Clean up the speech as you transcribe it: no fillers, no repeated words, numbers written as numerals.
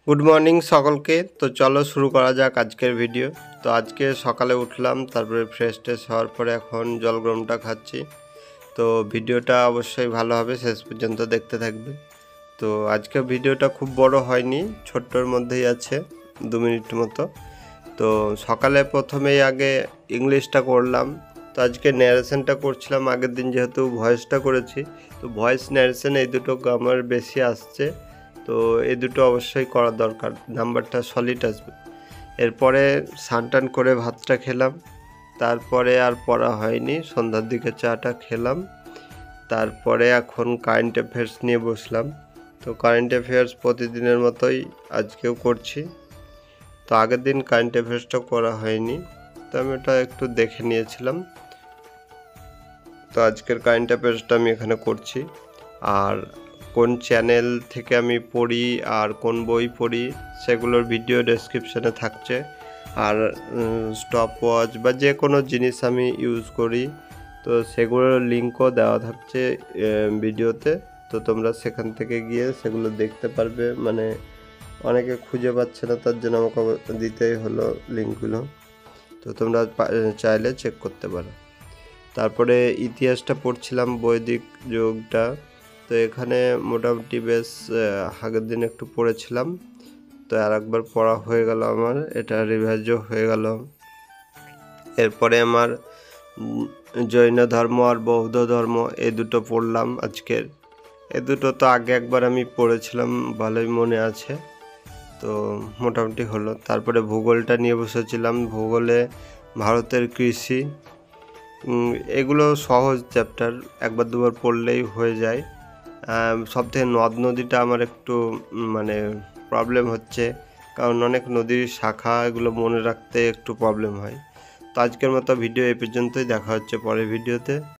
Good morning সকলকে। তো চলো শুরু করা যাক আজকের ভিডিও। তো আজকে সকালে উঠলাম, তারপরে ফ্রেশ ট্রেশ হওয়ার পরে এখন জল গরমটা খাচ্ছি। তো ভিডিওটা অবশ্যই ভালো হবে, শেষ পর্যন্ত দেখতে থাকবে। তো আজকে ভিডিওটা খুব বড় হয়নি, ছোট্টর মধ্যেই আছে, 2 মিনিট মতো। তো সকালে প্রথমেই আগে ইংলিশটা করলাম। তো আজকে ন্যারেশনটা করছিলাম, আগের দিন যেহেতু ভয়েসটা করেছি, তো ভয়েস ন্যারেশন এই দুটো আমার বেশি আসছে। তো এই দুটো অবশ্যই করা দরকার, নাম্বারটা সলিড আসবে। এরপরে স্নান করে ভাতটা খেলাম, তারপরে আর পড়া হয়নি, সন্ধ্যার দিকে চাটা খেলাম। তারপরে এখন কারেন্ট অ্যাফেয়ার্স নিয়ে বসলাম। তো কারেন্ট অ্যাফেয়ার্স প্রতিদিনের মতোই আজকেও করছি। তো আগের দিন কারেন্ট অ্যাফেয়ার্সটা করা হয়নি, তো আমি ওটা একটু দেখে নিয়েছিলাম। তো আজকের কারেন্ট অ্যাফেয়ার্সটা আমি এখানে করছি। আর কোন চ্যানেল থেকে আমি পড়ি আর কোন বই পড়ি সেগুলোর ভিডিও ডেসক্রিপশানে থাকছে। আর স্টপ ওয়াচ বা যে কোনো জিনিস আমি ইউজ করি, তো সেগুলোর লিঙ্কও দেওয়া থাকছে ভিডিওতে। তো তোমরা সেখান থেকে গিয়ে সেগুলো দেখতে পারবে। মানে অনেকে খুঁজে পাচ্ছে না, তার জন্য আমাকে দিতেই হলো লিঙ্কগুলো। তো তোমরা চাইলে চেক করতে পারো। তারপরে ইতিহাসটা পড়ছিলাম, বৈদিক যুগটা। তো এখানে মোটামুটি বেশ আগের দিন একটু পড়েছিলাম, তো আর একবার পড়া হয়ে গেল আমার, এটা রিভাইজও হয়ে গেল। এরপরে আমার জৈন ধর্ম আর বৌদ্ধ ধর্ম এই দুটো পড়লাম আজকের। এই দুটো তো আগে একবার আমি পড়েছিলাম, ভালোই মনে আছে, তো মোটামুটি হলো। তারপরে ভূগোলটা নিয়ে বসেছিলাম, ভূগোলে ভারতের কৃষি, এগুলো সহজ চ্যাপ্টার, একবার দুবার পড়লেই হয়ে যায়। সবথেকে নদ নদীটা আমার একটু মানে প্রবলেম হচ্ছে, কারণ অনেক নদীর শাখা, এগুলো মনে রাখতে একটু প্রবলেম হয়। তো আজকের মতো ভিডিও এই পর্যন্তই, দেখা হচ্ছে পরের ভিডিওতে।